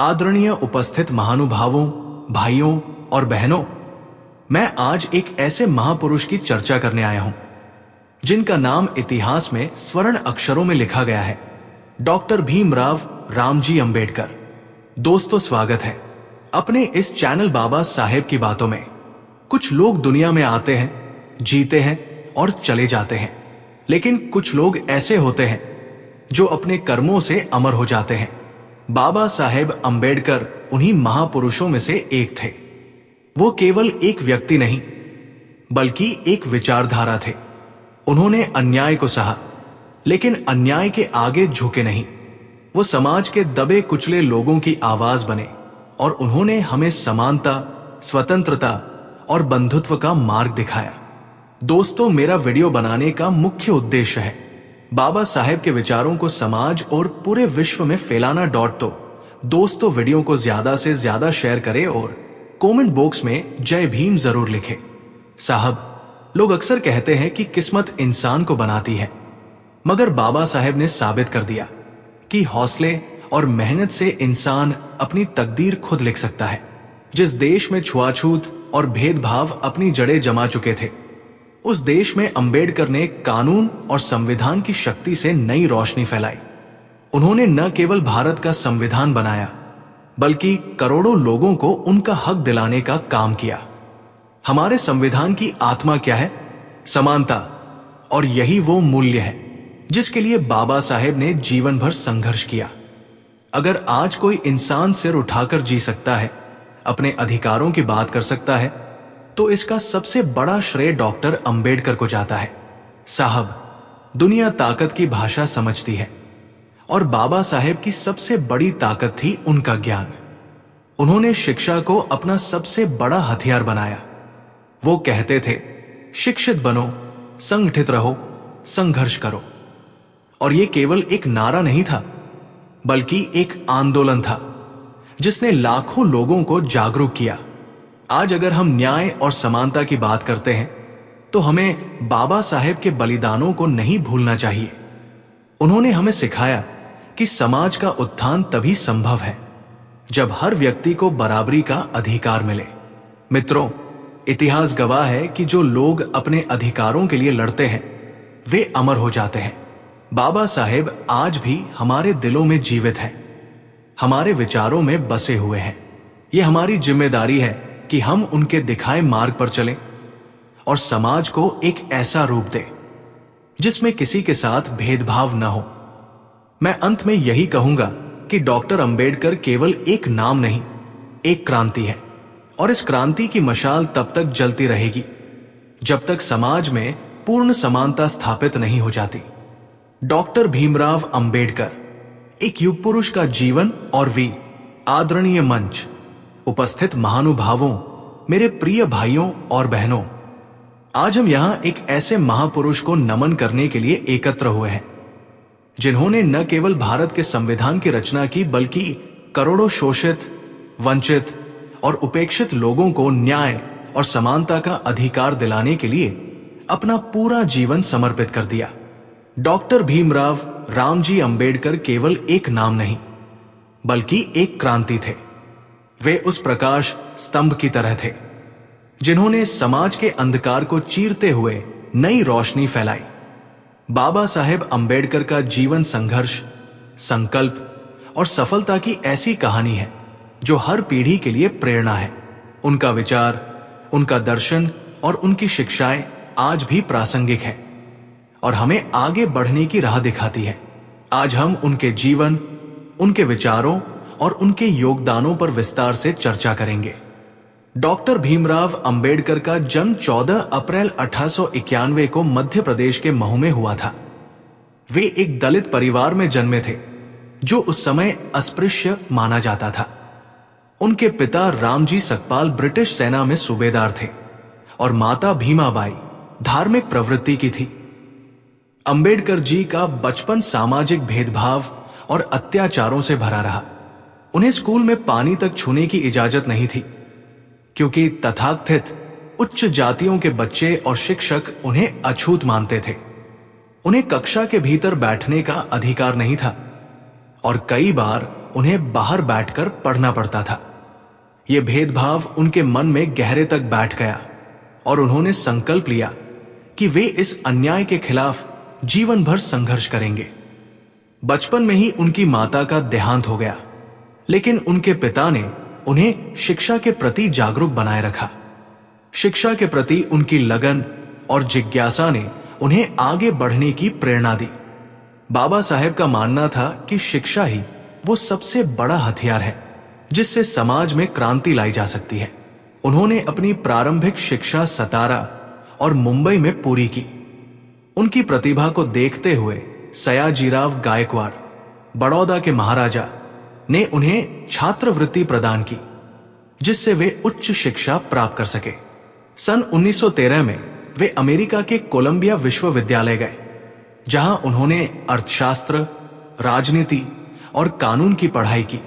आदरणीय उपस्थित महानुभावों, भाइयों और बहनों, मैं आज एक ऐसे महापुरुष की चर्चा करने आया हूं जिनका नाम इतिहास में स्वर्ण अक्षरों में लिखा गया है, डॉक्टर भीमराव रामजी अंबेडकर। दोस्तों, स्वागत है अपने इस चैनल बाबा साहेब की बातों में। कुछ लोग दुनिया में आते हैं, जीते हैं और चले जाते हैं, लेकिन कुछ लोग ऐसे होते हैं जो अपने कर्मों से अमर हो जाते हैं। बाबा साहेब अंबेडकर उन्हीं महापुरुषों में से एक थे। वो केवल एक व्यक्ति नहीं, बल्कि एक विचारधारा थे। उन्होंने अन्याय को सहा, लेकिन अन्याय के आगे झुके नहीं। वो समाज के दबे कुचले लोगों की आवाज बने और उन्होंने हमें समानता, स्वतंत्रता और बंधुत्व का मार्ग दिखाया। दोस्तों, मेरा वीडियो बनाने का मुख्य उद्देश्य है बाबा साहेब के विचारों को समाज और पूरे विश्व में फैलाना। दोस्तों, वीडियो को ज्यादा से ज्यादा शेयर करें और कमेंट बॉक्स में जय भीम जरूर लिखें। साहब, लोग अक्सर कहते हैं कि किस्मत इंसान को बनाती है, मगर बाबा साहेब ने साबित कर दिया कि हौसले और मेहनत से इंसान अपनी तकदीर खुद लिख सकता है। जिस देश में छुआछूत और भेदभाव अपनी जड़ें जमा चुके थे, उस देश में अंबेडकर ने कानून और संविधान की शक्ति से नई रोशनी फैलाई। उन्होंने न केवल भारत का संविधान बनाया, बल्कि करोड़ों लोगों को उनका हक दिलाने का काम किया। हमारे संविधान की आत्मा क्या है? समानता। और यही वो मूल्य है जिसके लिए बाबा साहेब ने जीवन भर संघर्ष किया। अगर आज कोई इंसान सिर उठाकर जी सकता है, अपने अधिकारों की बात कर सकता है, तो इसका सबसे बड़ा श्रेय डॉक्टर अंबेडकर को जाता है। साहब, दुनिया ताकत की भाषा समझती है और बाबा साहेब की सबसे बड़ी ताकत थी उनका ज्ञान। उन्होंने शिक्षा को अपना सबसे बड़ा हथियार बनाया। वो कहते थे, शिक्षित बनो, संगठित रहो, संघर्ष करो। और ये केवल एक नारा नहीं था, बल्कि एक आंदोलन था जिसने लाखों लोगों को जागरूक किया। आज अगर हम न्याय और समानता की बात करते हैं, तो हमें बाबा साहेब के बलिदानों को नहीं भूलना चाहिए। उन्होंने हमें सिखाया कि समाज का उत्थान तभी संभव है जब हर व्यक्ति को बराबरी का अधिकार मिले। मित्रों, इतिहास गवाह है कि जो लोग अपने अधिकारों के लिए लड़ते हैं, वे अमर हो जाते हैं। बाबा साहेब आज भी हमारे दिलों में जीवित हैं, हमारे विचारों में बसे हुए हैं। ये हमारी जिम्मेदारी है कि हम उनके दिखाए मार्ग पर चलें और समाज को एक ऐसा रूप दें जिसमें किसी के साथ भेदभाव न हो। मैं अंत में यही कहूंगा कि डॉक्टर अंबेडकर केवल एक नाम नहीं, एक क्रांति है। और इस क्रांति की मशाल तब तक जलती रहेगी जब तक समाज में पूर्ण समानता स्थापित नहीं हो जाती। डॉक्टर भीमराव अंबेडकर, एक युग पुरुष का जीवन और वी आदरणीय मंच, उपस्थित महानुभावों, मेरे प्रिय भाइयों और बहनों, आज हम यहां एक ऐसे महापुरुष को नमन करने के लिए एकत्र हुए हैं जिन्होंने न केवल भारत के संविधान की रचना की, बल्कि करोड़ों शोषित, वंचित और उपेक्षित लोगों को न्याय और समानता का अधिकार दिलाने के लिए अपना पूरा जीवन समर्पित कर दिया। डॉक्टर भीमराव रामजी अंबेडकर केवल एक नाम नहीं, बल्कि एक क्रांति थे। वे उस प्रकाश स्तंभ की तरह थे जिन्होंने समाज के अंधकार को चीरते हुए नई रोशनी फैलाई। बाबा साहेब अंबेडकर का जीवन संघर्ष, संकल्प और सफलता की ऐसी कहानी है जो हर पीढ़ी के लिए प्रेरणा है। उनका विचार, उनका दर्शन और उनकी शिक्षाएं आज भी प्रासंगिक है और हमें आगे बढ़ने की राह दिखाती है। आज हम उनके जीवन, उनके विचारों और उनके योगदानों पर विस्तार से चर्चा करेंगे। डॉक्टर भीमराव अंबेडकर का जन्म 14 अप्रैल 1891 को मध्य प्रदेश के महू में हुआ था। वे एक दलित परिवार में जन्मे थे जो उस समय अस्पृश्य माना जाता था। उनके पिता रामजी सकपाल ब्रिटिश सेना में सूबेदार थे और माता भीमाबाई धार्मिक प्रवृत्ति की थी। अंबेडकर जी का बचपन सामाजिक भेदभाव और अत्याचारों से भरा रहा। उन्हें स्कूल में पानी तक छूने की इजाजत नहीं थी, क्योंकि तथाकथित उच्च जातियों के बच्चे और शिक्षक उन्हें अछूत मानते थे। उन्हें कक्षा के भीतर बैठने का अधिकार नहीं था और कई बार उन्हें बाहर बैठकर पढ़ना पड़ता था। ये भेदभाव उनके मन में गहरे तक बैठ गया और उन्होंने संकल्प लिया कि वे इस अन्याय के खिलाफ जीवन भर संघर्ष करेंगे। बचपन में ही उनकी माता का देहांत हो गया, लेकिन उनके पिता ने उन्हें शिक्षा के प्रति जागरूक बनाए रखा। शिक्षा के प्रति उनकी लगन और जिज्ञासा ने उन्हें आगे बढ़ने की प्रेरणा दी। बाबा साहेब का मानना था कि शिक्षा ही वो सबसे बड़ा हथियार है जिससे समाज में क्रांति लाई जा सकती है। उन्होंने अपनी प्रारंभिक शिक्षा सतारा और मुंबई में पूरी की। उनकी प्रतिभा को देखते हुए सयाजीराव गायकवाड़, बड़ौदा के महाराजा, ने उन्हें छात्रवृत्ति प्रदान की जिससे वे उच्च शिक्षा प्राप्त कर सके। सन 1913 में वे अमेरिका के कोलंबिया विश्वविद्यालय गए, जहां उन्होंने अर्थशास्त्र, राजनीति और कानून की पढ़ाई की।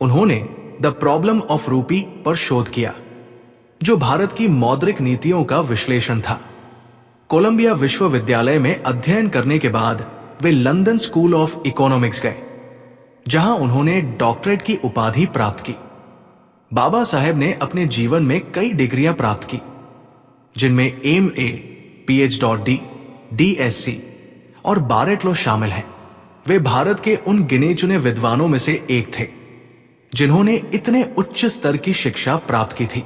उन्होंने द प्रॉब्लम ऑफ रूपी पर शोध किया, जो भारत की मौद्रिक नीतियों का विश्लेषण था। कोलंबिया विश्वविद्यालय में अध्ययन करने के बाद वे लंदन स्कूल ऑफ इकोनॉमिक्स गए, जहां उन्होंने डॉक्टरेट की उपाधि प्राप्त की। बाबा साहेब ने अपने जीवन में कई डिग्रियां प्राप्त की, जिनमें MA, PhD, DSc और बारेट लॉ शामिल हैं। वे भारत के उन गिने चुने विद्वानों में से एक थे जिन्होंने इतने उच्च स्तर की शिक्षा प्राप्त की थी।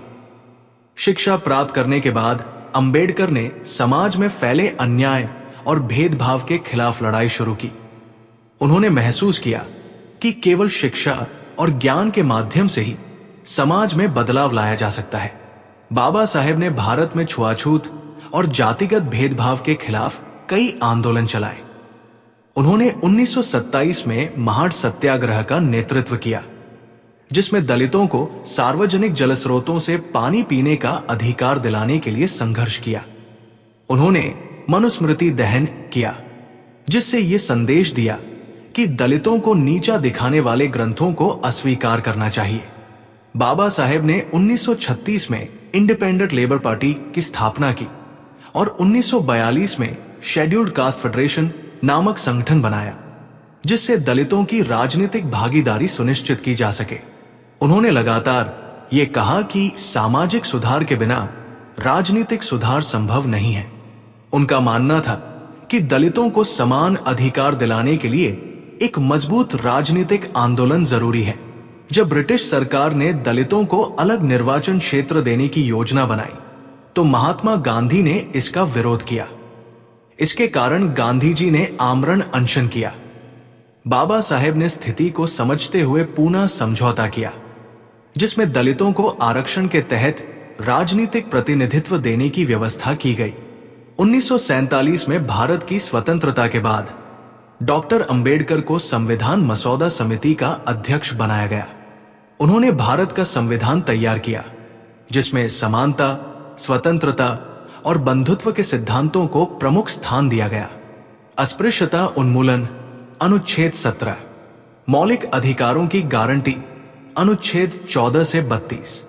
शिक्षा प्राप्त करने के बाद अंबेडकर ने समाज में फैले अन्याय और भेदभाव के खिलाफ लड़ाई शुरू की। उन्होंने महसूस किया कि केवल शिक्षा और ज्ञान के माध्यम से ही समाज में बदलाव लाया जा सकता है। बाबा साहेब ने भारत में छुआछूत और जातिगत भेदभाव के खिलाफ कई आंदोलन चलाए। उन्होंने 1927 में महाड सत्याग्रह का नेतृत्व किया, जिसमें दलितों को सार्वजनिक जलस्रोतों से पानी पीने का अधिकार दिलाने के लिए संघर्ष किया। उन्होंने मनुस्मृति दहन किया, जिससे ये संदेश दिया कि दलितों को नीचा दिखाने वाले ग्रंथों को अस्वीकार करना चाहिए। बाबा साहेब ने 1936 में इंडिपेंडेंट लेबर पार्टी की स्थापना की और 1942 में शेड्यूल्ड कास्ट फेडरेशन नामक संगठन बनाया, जिससे दलितों की राजनीतिक भागीदारी सुनिश्चित की जा सके। उन्होंने लगातार ये कहा कि सामाजिक सुधार के बिना राजनीतिक सुधार संभव नहीं है। उनका मानना था कि दलितों को समान अधिकार दिलाने के लिए एक मजबूत राजनीतिक आंदोलन जरूरी है। जब ब्रिटिश सरकार ने दलितों को अलग निर्वाचन क्षेत्र देने की योजना बनाई, तो महात्मा गांधी ने इसका विरोध किया। इसके कारण गांधी जी ने आमरण अनशन किया। बाबा साहेब ने स्थिति को समझते हुए पूना समझौता किया, जिसमें दलितों को आरक्षण के तहत राजनीतिक प्रतिनिधित्व देने की व्यवस्था की गई। 1947 में भारत की स्वतंत्रता के बाद डॉक्टर अंबेडकर को संविधान मसौदा समिति का अध्यक्ष बनाया गया। उन्होंने भारत का संविधान तैयार किया, जिसमें समानता, स्वतंत्रता और बंधुत्व के सिद्धांतों को प्रमुख स्थान दिया गया। अस्पृश्यता उन्मूलन अनुच्छेद 17, मौलिक अधिकारों की गारंटी अनुच्छेद 14 से 32,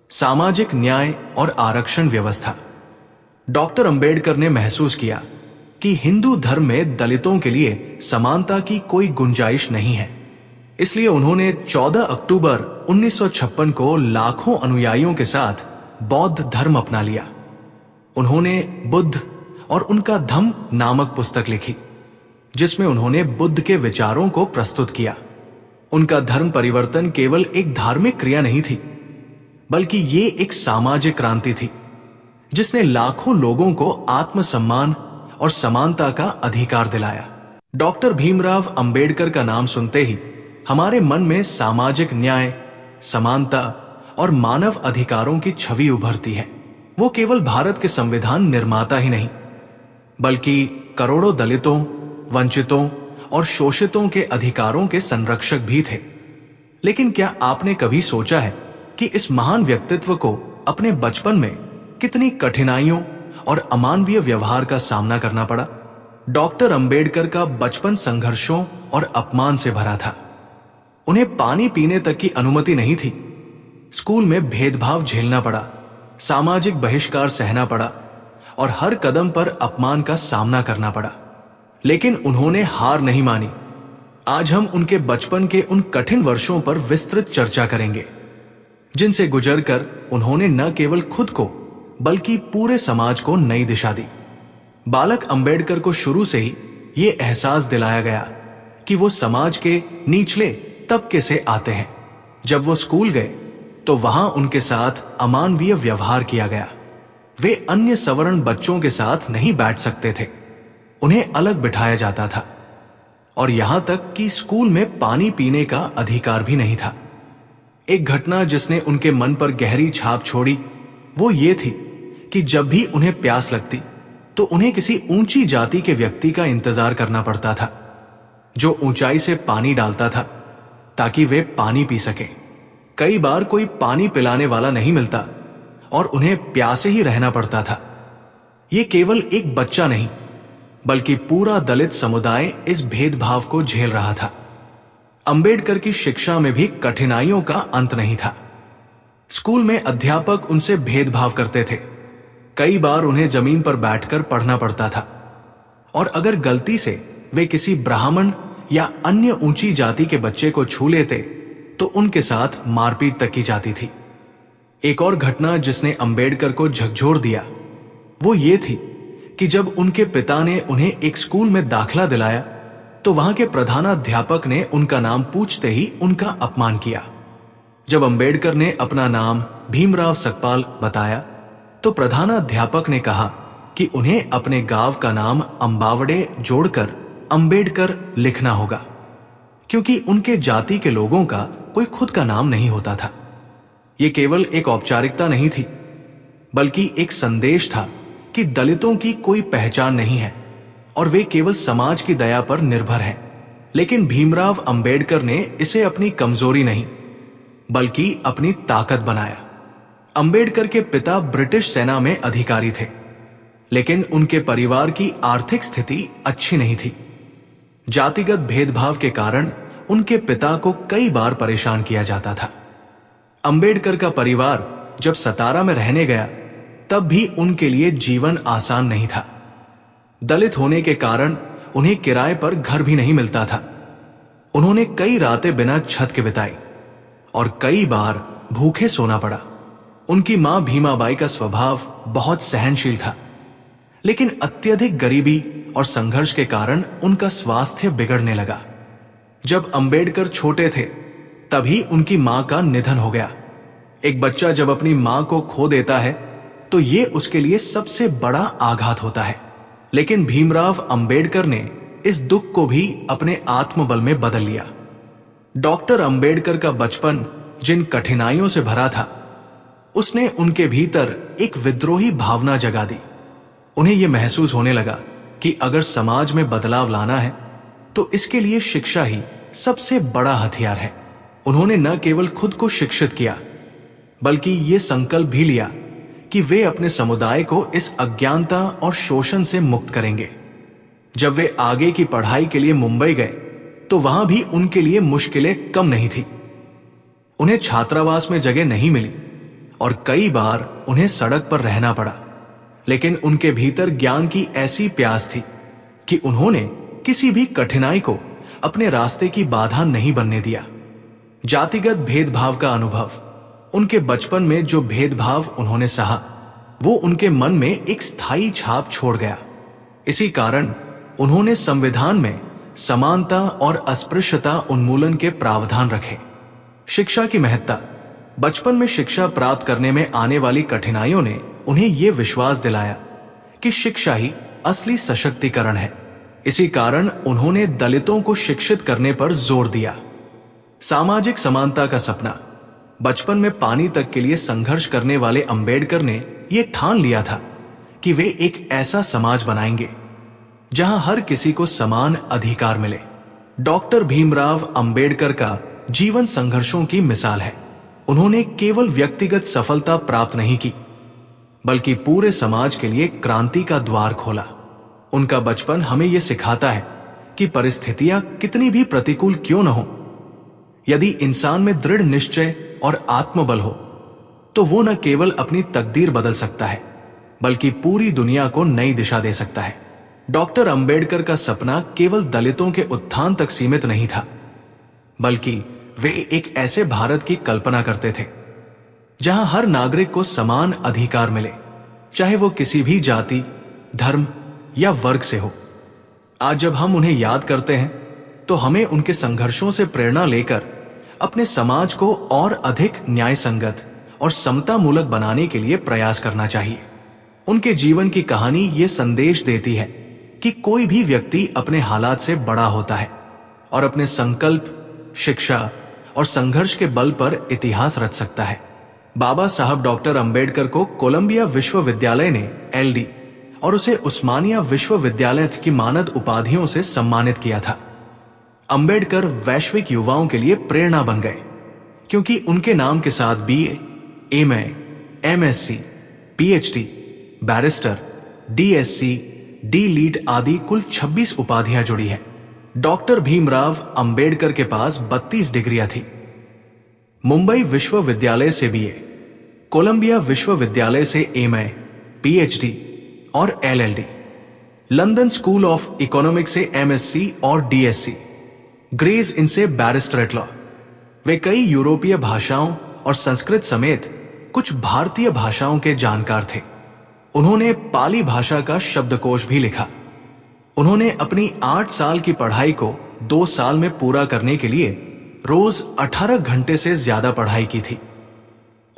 सामाजिक न्याय और आरक्षण व्यवस्था। डॉक्टर अंबेडकर ने महसूस किया कि हिंदू धर्म में दलितों के लिए समानता की कोई गुंजाइश नहीं है। इसलिए उन्होंने 14 अक्टूबर 1956 को लाखों अनुयायियों के साथ बौद्ध धर्म अपना लिया। उन्होंने बुद्ध और उनका धम्म नामक पुस्तक लिखी, जिसमें उन्होंने बुद्ध के विचारों को प्रस्तुत किया। उनका धर्म परिवर्तन केवल एक धार्मिक क्रिया नहीं थी, बल्कि ये एक सामाजिक क्रांति थी, जिसने लाखों लोगों को आत्मसम्मान और समानता का अधिकार दिलाया। डॉक्टर भीमराव अंबेडकर का नाम सुनते ही हमारे मन में सामाजिक न्याय, समानता और मानव अधिकारों की छवि उभरती है। वो केवल भारत के संविधान निर्माता ही नहीं, बल्कि करोड़ों दलितों, वंचितों और शोषितों के अधिकारों के संरक्षक भी थे। लेकिन क्या आपने कभी सोचा है कि इस महान व्यक्तित्व को अपने बचपन में कितनी कठिनाइयों और अमानवीय व्यवहार का सामना करना पड़ा? डॉक्टर अंबेडकर का बचपन संघर्षों और अपमान से भरा था। उन्हें पानी पीने तक की अनुमति नहीं थी। स्कूल में भेदभाव झेलना पड़ा, सामाजिक बहिष्कार सहना पड़ा और हर कदम पर अपमान का सामना करना पड़ा। लेकिन उन्होंने हार नहीं मानी आज हम उनके बचपन के उन कठिन वर्षों पर विस्तृत चर्चा करेंगे, जिनसे गुजरकर उन्होंने न केवल खुद को बल्कि पूरे समाज को नई दिशा दी। बालक अंबेडकर को शुरू से ही ये एहसास दिलाया गया कि वो समाज के निचले तबके से आते हैं। जब वो स्कूल गए तो वहां उनके साथ अमानवीय व्यवहार किया गया। वे अन्य सवर्ण बच्चों के साथ नहीं बैठ सकते थे, उन्हें अलग बिठाया जाता था और यहां तक कि स्कूल में पानी पीने का अधिकार भी नहीं था। एक घटना जिसने उनके मन पर गहरी छाप छोड़ी वो ये थी कि जब भी उन्हें प्यास लगती तो उन्हें किसी ऊंची जाति के व्यक्ति का इंतजार करना पड़ता था, जो ऊंचाई से पानी डालता था ताकि वे पानी पी सकें। कई बार कोई पानी पिलाने वाला नहीं मिलता और उन्हें प्यासे ही रहना पड़ता था। ये केवल एक बच्चा नहीं बल्कि पूरा दलित समुदाय इस भेदभाव को झेल रहा था। अंबेडकर की शिक्षा में भी कठिनाइयों का अंत नहीं था। स्कूल में अध्यापक उनसे भेदभाव करते थे। कई बार उन्हें जमीन पर बैठकर पढ़ना पड़ता था और अगर गलती से वे किसी ब्राह्मण या अन्य ऊंची जाति के बच्चे को छू लेते तो उनके साथ मारपीट तक की जाती थी। एक और घटना जिसने अंबेडकर को झकझोर दिया वो ये थी कि जब उनके पिता ने उन्हें एक स्कूल में दाखिला दिलाया तो वहां के प्रधानाध्यापक ने उनका नाम पूछते ही उनका अपमान किया। जब अंबेडकर ने अपना नाम भीमराव सकपाल बताया तो प्रधानाध्यापक ने कहा कि उन्हें अपने गांव का नाम अंबावड़े जोड़कर अंबेडकर लिखना होगा, क्योंकि उनके जाति के लोगों का कोई खुद का नाम नहीं होता था। यह केवल एक औपचारिकता नहीं थी बल्कि एक संदेश था कि दलितों की कोई पहचान नहीं है और वे केवल समाज की दया पर निर्भर हैं। लेकिन भीमराव अंबेडकर ने इसे अपनी कमजोरी नहीं बल्कि अपनी ताकत बनाया। अंबेडकर के पिता ब्रिटिश सेना में अधिकारी थे, लेकिन उनके परिवार की आर्थिक स्थिति अच्छी नहीं थी। जातिगत भेदभाव के कारण उनके पिता को कई बार परेशान किया जाता था। अंबेडकर का परिवार जब सतारा में रहने गया तब भी उनके लिए जीवन आसान नहीं था। दलित होने के कारण उन्हें किराए पर घर भी नहीं मिलता था। उन्होंने कई रातें बिना छत के बिताई और कई बार भूखे सोना पड़ा। उनकी मां भीमाबाई का स्वभाव बहुत सहनशील था, लेकिन अत्यधिक गरीबी और संघर्ष के कारण उनका स्वास्थ्य बिगड़ने लगा। जब अंबेडकर छोटे थे तभी उनकी मां का निधन हो गया। एक बच्चा जब अपनी मां को खो देता है तो ये उसके लिए सबसे बड़ा आघात होता है, लेकिन भीमराव अंबेडकर ने इस दुख को भी अपने आत्मबल में बदल लिया। डॉक्टर अंबेडकर का बचपन जिन कठिनाइयों से भरा था उसने उनके भीतर एक विद्रोही भावना जगा दी। उन्हें यह महसूस होने लगा कि अगर समाज में बदलाव लाना है तो इसके लिए शिक्षा ही सबसे बड़ा हथियार है। उन्होंने न केवल खुद को शिक्षित किया बल्कि ये संकल्प भी लिया कि वे अपने समुदाय को इस अज्ञानता और शोषण से मुक्त करेंगे। जब वे आगे की पढ़ाई के लिए मुंबई गए तो वहां भी उनके लिए मुश्किलें कम नहीं थी। उन्हें छात्रावास में जगह नहीं मिली और कई बार उन्हें सड़क पर रहना पड़ा, लेकिन उनके भीतर ज्ञान की ऐसी प्यास थी कि उन्होंने किसी भी कठिनाई को अपने रास्ते की बाधा नहीं बनने दिया। जातिगत भेदभाव का अनुभव, उनके बचपन में जो भेदभाव उन्होंने सहा वो उनके मन में एक स्थायी छाप छोड़ गया। इसी कारण उन्होंने संविधान में समानता और अस्पृश्यता उन्मूलन के प्रावधान रखे। शिक्षा की महत्ता, बचपन में शिक्षा प्राप्त करने में आने वाली कठिनाइयों ने उन्हें यह विश्वास दिलाया कि शिक्षा ही असली सशक्तिकरण है। इसी कारण उन्होंने दलितों को शिक्षित करने पर जोर दिया। सामाजिक समानता का सपना, बचपन में पानी तक के लिए संघर्ष करने वाले अंबेडकर ने यह ठान लिया था कि वे एक ऐसा समाज बनाएंगे जहां हर किसी को समान अधिकार मिले। डॉक्टर भीमराव अंबेडकर का जीवन संघर्षों की मिसाल है। उन्होंने केवल व्यक्तिगत सफलता प्राप्त नहीं की बल्कि पूरे समाज के लिए क्रांति का द्वार खोला। उनका बचपन हमें यह सिखाता है कि परिस्थितियां कितनी भी प्रतिकूल क्यों न हो, यदि इंसान में दृढ़ निश्चय और आत्मबल हो तो वो न केवल अपनी तकदीर बदल सकता है बल्कि पूरी दुनिया को नई दिशा दे सकता है। डॉक्टर अंबेडकर का सपना केवल दलितों के उत्थान तक सीमित नहीं था, बल्कि वे एक ऐसे भारत की कल्पना करते थे जहां हर नागरिक को समान अधिकार मिले, चाहे वो किसी भी जाति, धर्म या वर्ग से हो। आज जब हम उन्हें याद करते हैं तो हमें उनके संघर्षों से प्रेरणा लेकर अपने समाज को और अधिक न्याय संगत और समता मूलक बनाने के लिए प्रयास करना चाहिए। उनके जीवन की कहानी ये संदेश देती है कि कोई भी व्यक्ति अपने हालात से बड़ा होता है और अपने संकल्प, शिक्षा और संघर्ष के बल पर इतिहास रच सकता है। बाबा साहब डॉक्टर अंबेडकर को कोलंबिया विश्वविद्यालय ने LD और उसे उस्मानिया विश्वविद्यालय की मानद उपाधियों से सम्मानित किया था। अंबेडकर वैश्विक युवाओं के लिए प्रेरणा बन गए, क्योंकि उनके नाम के साथ BA, MA, MSc, PhD, barrister, DSc, D.Litt आदि कुल 26 उपाधियां जुड़ी हैं। डॉक्टर भीमराव अंबेडकर के पास 32 डिग्रियां थी। मुंबई विश्वविद्यालय से BA, कोलंबिया विश्वविद्यालय से MA, PhD और LLD, London school of economics से MSc और DSc, ग्रेज इनसे बैरिस्टरेट लॉ। वे कई यूरोपीय भाषाओं और संस्कृत समेत कुछ भारतीय भाषाओं के जानकार थे। उन्होंने पाली भाषा का शब्दकोश भी लिखा। उन्होंने अपनी 8 साल की पढ़ाई को 2 साल में पूरा करने के लिए रोज 18 घंटे से ज्यादा पढ़ाई की थी।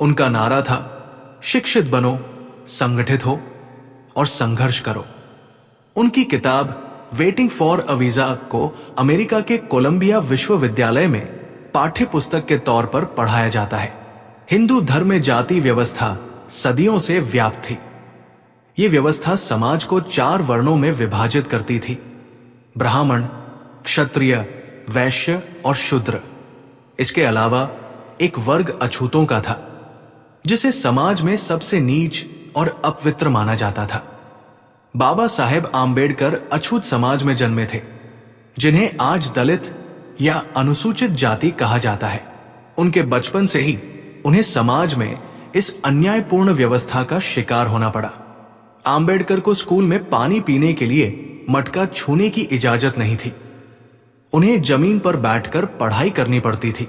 उनका नारा था, शिक्षित बनो, संगठित हो और संघर्ष करो। उनकी किताब वेटिंग फॉर अ वीजा को अमेरिका के कोलंबिया विश्वविद्यालय में पाठ्य पुस्तक के तौर पर पढ़ाया जाता है। हिंदू धर्म में जाति व्यवस्था सदियों से व्याप्त थी। ये व्यवस्था समाज को 4 वर्णों में विभाजित करती थी: ब्राह्मण, क्षत्रिय, वैश्य और शूद्र। इसके अलावा एक वर्ग अछूतों का था, जिसे समाज में सबसे नीच और अपवित्र माना जाता था। बाबा साहेब आम्बेडकर अछूत समाज में जन्मे थे, जिन्हें आज दलित या अनुसूचित जाति कहा जाता है। उनके बचपन से ही उन्हें समाज में इस अन्यायपूर्ण व्यवस्था का शिकार होना पड़ा। आम्बेडकर को स्कूल में पानी पीने के लिए मटका छूने की इजाजत नहीं थी। उन्हें जमीन पर बैठकर पढ़ाई करनी पड़ती थी।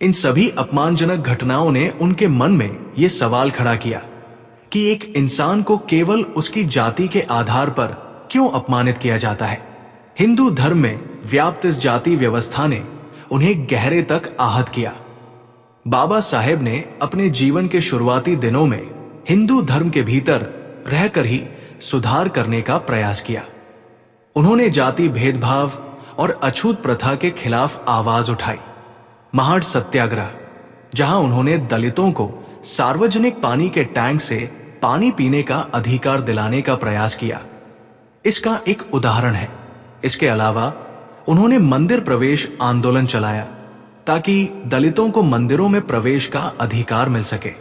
इन सभी अपमानजनक घटनाओं ने उनके मन में यह सवाल खड़ा किया कि एक इंसान को केवल उसकी जाति के आधार पर क्यों अपमानित किया जाता है। हिंदू धर्म में व्याप्त इस जाति व्यवस्था ने उन्हें गहरे तक आहत किया। बाबा साहेब ने अपने जीवन के शुरुआती दिनों में हिंदू धर्म के भीतर रहकर ही सुधार करने का प्रयास किया। उन्होंने जाति भेदभाव और अछूत प्रथा के खिलाफ आवाज उठाई। महाड़ सत्याग्रह, जहां उन्होंने दलितों को सार्वजनिक पानी के टैंक से पानी पीने का अधिकार दिलाने का प्रयास किया, इसका एक उदाहरण है। इसके अलावा उन्होंने मंदिर प्रवेश आंदोलन चलाया ताकि दलितों को मंदिरों में प्रवेश का अधिकार मिल सके।